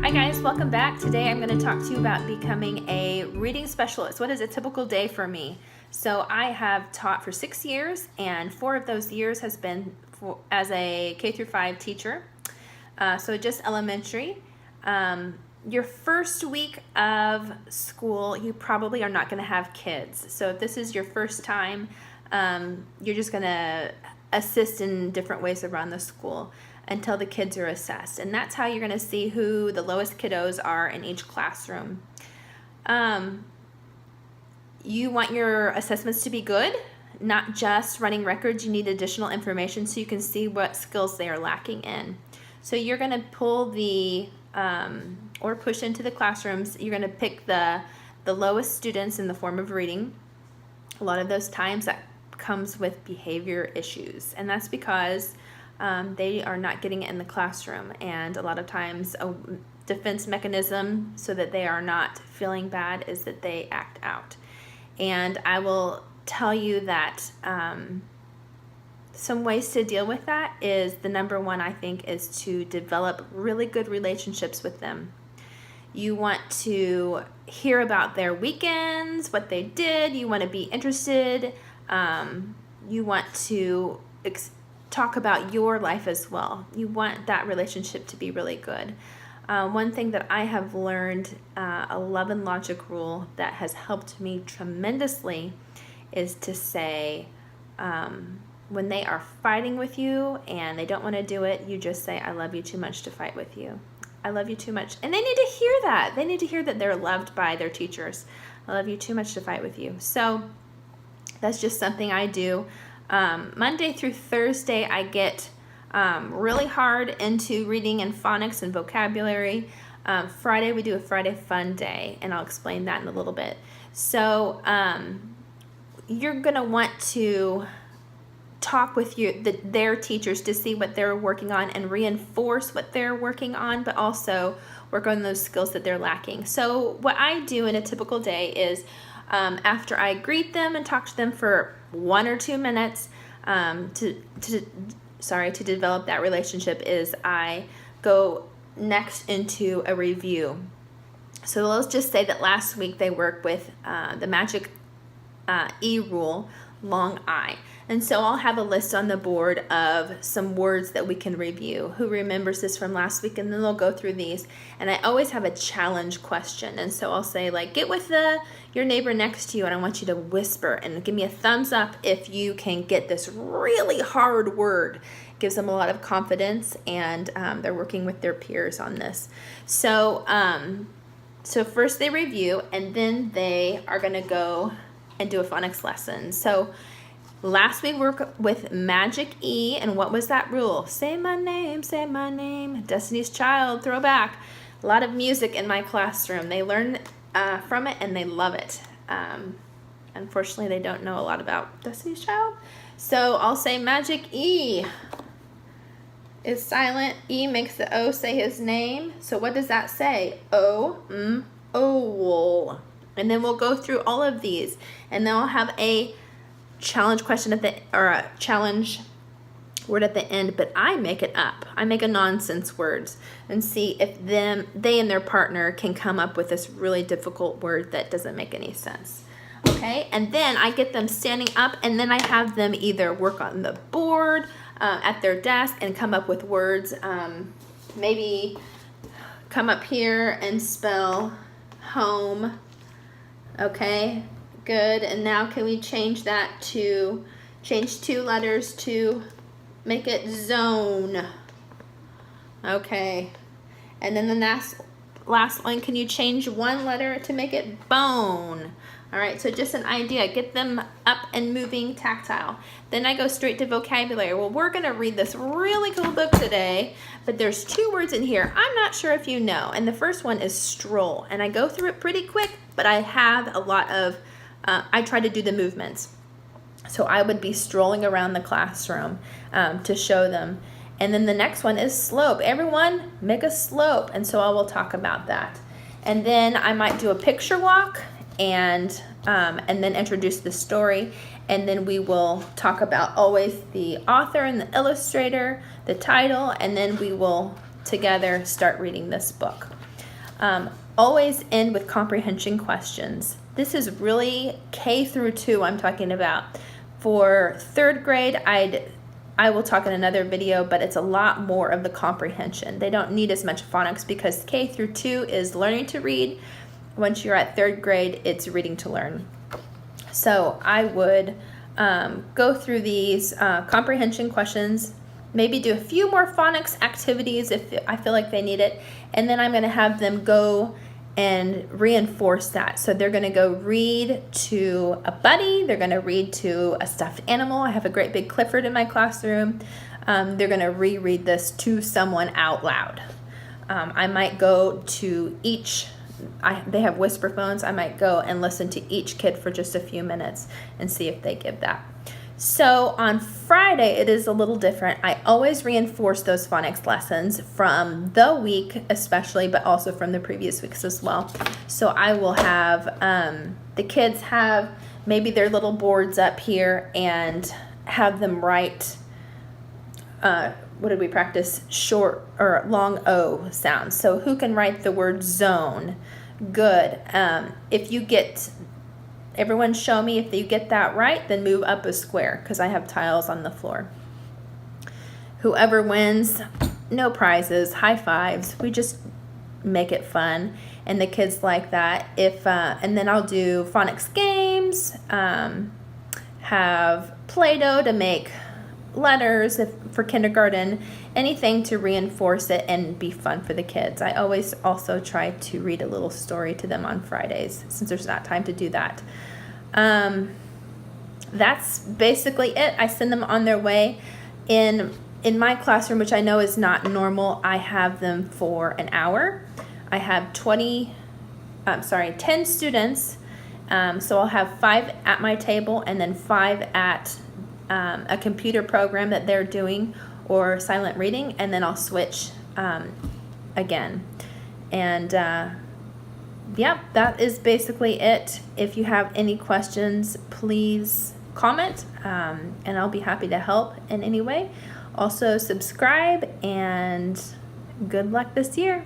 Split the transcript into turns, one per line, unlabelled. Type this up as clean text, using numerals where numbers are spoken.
Hi guys, welcome back. Today I'm going to talk to you about becoming a reading specialist. What is a typical day for me? So I have taught for 6 years, and 4 of those years has been as a K through 5 teacher. So just elementary. Your first week of school, you probably are not going to have kids. So if this is your first time, you're just going to assist in different ways around the school until the kids are assessed. And that's how you're going to see who the lowest kiddos are in each classroom. You want your assessments to be good, not just running records. You need additional information so you can see what skills they are lacking in. So you're going to pull or push into the classrooms. You're going to pick the lowest students in the form of reading. A lot of those times that comes with behavior issues, and that's because they are not getting it in the classroom, and a lot of times a defense mechanism so that they are not feeling bad is that they act out. And I will tell you that some ways to deal with that is the number one, I think, is to develop really good relationships with them. You want to hear about their weekends, what they did. You want to be interested. You want to talk about your life as well. You want that relationship to be really good. One thing that I have learned, a love and logic rule that has helped me tremendously, is to say, when they are fighting with you and they don't want to do it, you just say, I love you too much to fight with you. I love you too much. And they need to hear that. They need to hear that they're loved by their teachers. I love you too much to fight with you. So that's just something I do. Monday through Thursday, I get really hard into reading and phonics and vocabulary. Friday, we do a Friday fun day, and I'll explain that in a little bit. So you're going to want to talk with their teachers to see what they're working on and reinforce what they're working on, but also work on those skills that they're lacking. So what I do in a typical day is after I greet them and talk to them for 1 or 2 minutes to develop that relationship, is I go next into a review. So let's just say that last week they worked with the magic E rule, long I. And so I'll have a list on the board of some words that we can review. Who remembers this from last week? And then they'll go through these. And I always have a challenge question. And so I'll say, like, get with your neighbor next to you, and I want you to whisper and give me a thumbs up if you can get this really hard word. It gives them a lot of confidence, and they're working with their peers on this. So, so first they review, and then they are going to go and do a phonics lesson. So last week we worked with Magic E, and what was that rule? Say my name, Destiny's Child, throwback. A lot of music in my classroom. They learn from it, and they love it. Unfortunately, they don't know a lot about Destiny's Child. So I'll say Magic E is silent. E makes the O say his name. So what does that say? Owl. And then we'll go through all of these, and then I'll have a challenge question or a challenge word at the end, but I make it up. I make a nonsense words and see if they and their partner can come up with this really difficult word that doesn't make any sense. Okay, and then I get them standing up, and then I have them either work on the board at their desk and come up with words. Maybe come up here and spell home. Okay, good. And now can we change 2 letters to make it zone? Okay. And then the last one, can you change 1 letter to make it bone? All right, so just an idea. Get them up and moving, tactile. Then I go straight to vocabulary. Well, we're going to read this really cool book today, but there's 2 words in here I'm not sure if you know. And the first one is stroll. And I go through it pretty quick, but I have a lot of, I try to do the movements. So I would be strolling around the classroom to show them. And then the next one is slope. Everyone make a slope. And so I will talk about that. And then I might do a picture walk and then introduce the story. And then we will talk about always the author and the illustrator, the title, and then we will together start reading this book. Always end with comprehension questions. This is really K through 2 I'm talking about. For 3rd grade, I will talk in another video, but it's a lot more of the comprehension. They don't need as much phonics because K through 2 is learning to read. Once you're at 3rd grade, it's reading to learn. So I would go through these comprehension questions, maybe do a few more phonics activities if I feel like they need it, and then I'm going to have them go and reinforce that. So they're going to go read to a buddy, they're going to read to a stuffed animal. I have a great big Clifford in my classroom. They're going to reread this to someone out loud. I might go to each, they have whisper phones, I might go and listen to each kid for just a few minutes and see if they give that. So on Friday, it is a little different. I always reinforce those phonics lessons from the week especially, but also from the previous weeks as well. So I will have the kids have maybe their little boards up here and have them write, what did we practice? Short or long O sounds. So who can write the word zone? Good. If you get... Everyone show me if you get that right, then move up a square because I have tiles on the floor. Whoever wins, no prizes, high fives. We just make it fun, and the kids like that. And then I'll do phonics games, have Play-Doh to make letters for kindergarten, anything to reinforce it and be fun for the kids. I always also try to read a little story to them on Fridays since there's not time to do that. That's basically it. I send them on their way. In my classroom, which I know is not normal, I have them for an hour. I have 10 students, so I'll have 5 at my table and then 5 at a computer program that they're doing or silent reading, and then I'll switch again. And yeah, that is basically it. If you have any questions, please comment, and I'll be happy to help in any way. Also subscribe, and good luck this year.